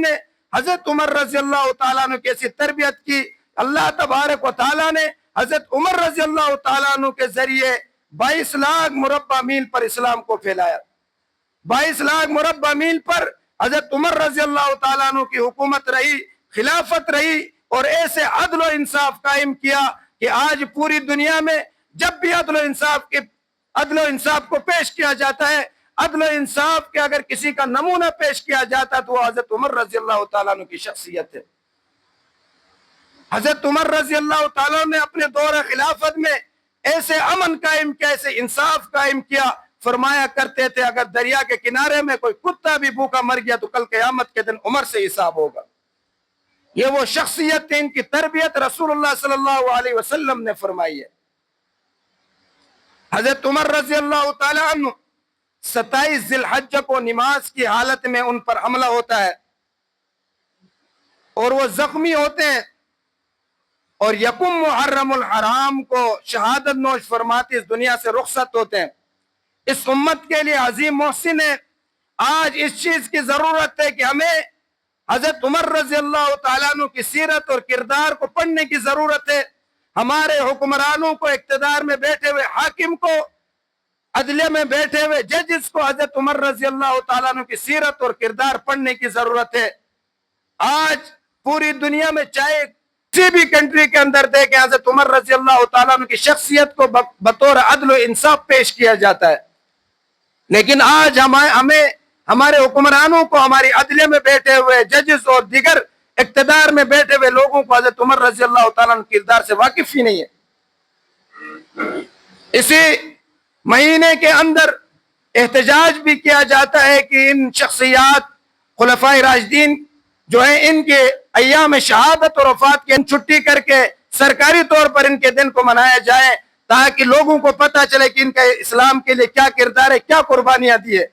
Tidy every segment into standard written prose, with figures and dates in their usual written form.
نے حضرت عمر رضی اللہ تعالیٰ عنہ کیسی تربیت کی. اللہ تبارک و تعالیٰ نے حضرت عمر رضی اللہ تعالیٰ عنہ کے ذریعے 22 لاکھ مربع میل پر اسلام کو پھیلایا. 22 لاکھ مربع میل پر حضرت عمر رضی اللہ تعالیٰ عنہ کی حکومت رہی, خلافت رہی, اور ایسے عدل و انصاف قائم کیا کہ آج پوری دنیا میں جب بھی عدل و انصاف کو پیش کیا جاتا ہے, عدل و انصاف کے اگر کسی کا نمونہ پیش کیا جاتا ہے تو وہ حضرت عمر رضی اللہ تعالیٰ عنہ کی شخصیت ہے. حضرت عمر رضی اللہ تعالیٰ نے اپنے دور خلافت میں ایسے امن قائم کیا, ایسے انصاف قائم کیا. فرمایا کرتے تھے اگر دریا کے کنارے میں کوئی کتا بھی بھوکا مر گیا تو کل قیامت کے دن عمر سے حساب ہوگا. یہ وہ شخصیت تھی, ان کی تربیت رسول اللہ صلی اللہ علیہ وسلم نے فرمائی ہے. حضرت عمر رضی اللہ تعالیٰ عنہ 27 ذی الحجہ کو نماز کی حالت میں ان پر حملہ ہوتا ہے اور وہ زخمی ہوتے ہیں, اور یکم محرم الحرام کو شہادت نوش فرماتے اس دنیا سے رخصت ہوتے ہیں. اس امت کے لیے عظیم محسن ہے. آج اس چیز کی ضرورت ہے کہ ہمیں حضرت عمر رضی اللہ تعالیٰ عنہ کی سیرت اور کردار کو پڑھنے کی ضرورت ہے. ہمارے حکمرانوں کو, اقتدار میں بیٹھے ہوئے حاکم کو, عدلیہ میں بیٹھے ہوئے ججز کو حضرت عمر رضی اللہ تعالیٰ عنہ کی سیرت اور کردار پڑھنے کی ضرورت ہے. آج پوری دنیا میں چاہے کسی بھی کنٹری کے اندر دیکھیں حضرت عمر رضی اللہ تعالیٰ عنہ کی شخصیت کو بطور عدل و انصاف پیش کیا جاتا ہے, لیکن آج ہمیں ہمارے حکمرانوں کو, ہماری عدلیہ میں بیٹھے ہوئے ججز اور دیگر اقتدار میں بیٹھے ہوئے لوگوں کو حضرت عمر رضی اللہ تعالیٰ عنہ کردار سے واقف ہی نہیں ہے. اسی مہینے کے اندر احتجاج بھی کیا جاتا ہے کہ ان شخصیات خلفائے راشدین جو ہیں ان کے ایام شہادت اور وفات کی چھٹی کر کے سرکاری طور پر ان کے دن کو منایا جائے, تاکہ لوگوں کو پتہ چلے کہ ان کا اسلام کے لیے کیا کردار ہے, کیا قربانیاں دی ہے.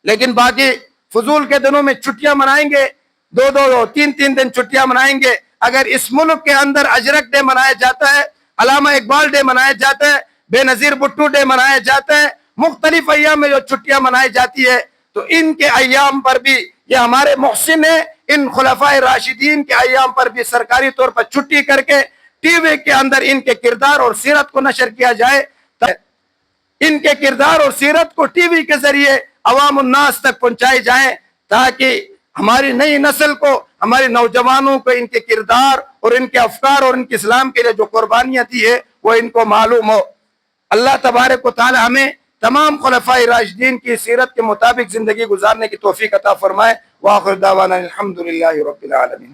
لیکن باقی فضول کے دنوں میں چھٹیاں منائیں گے, 2 3 دن چھٹیاں منائیں گے. اگر اس ملک کے اندر اجرک ڈے منایا جاتا ہے, علامہ اقبال ڈے منایا جاتا ہے, بے نظیر بھٹو ڈے منایا جاتا ہے, مختلف ایام میں جو چھٹیاں منائی جاتی ہے, تو ان کے ایام پر بھی یہ ہمارے محسن ہیں. ان خلفائے راشدین کے ایام پر بھی سرکاری طور پر چھٹی کر کے ٹی وی کے اندر ان کے کردار اور سیرت کو نشر کیا جائے. ان کے کردار اور سیرت کو ٹی وی کے ذریعے عوام الناس تک پہنچائے جائیں, تاکہ ہماری نئی نسل کو, ہمارے نوجوانوں کو ان کے کردار اور ان کے افکار اور ان کے اسلام کے لیے جو قربانیاں دی ہے وہ ان کو معلوم ہو. اللہ تبارک و تعالی ہمیں تمام خلفائے راشدین کی سیرت کے مطابق زندگی گزارنے کی توفیق عطا فرمائے. وآخر دعوانا الحمدللہ رب العالمین.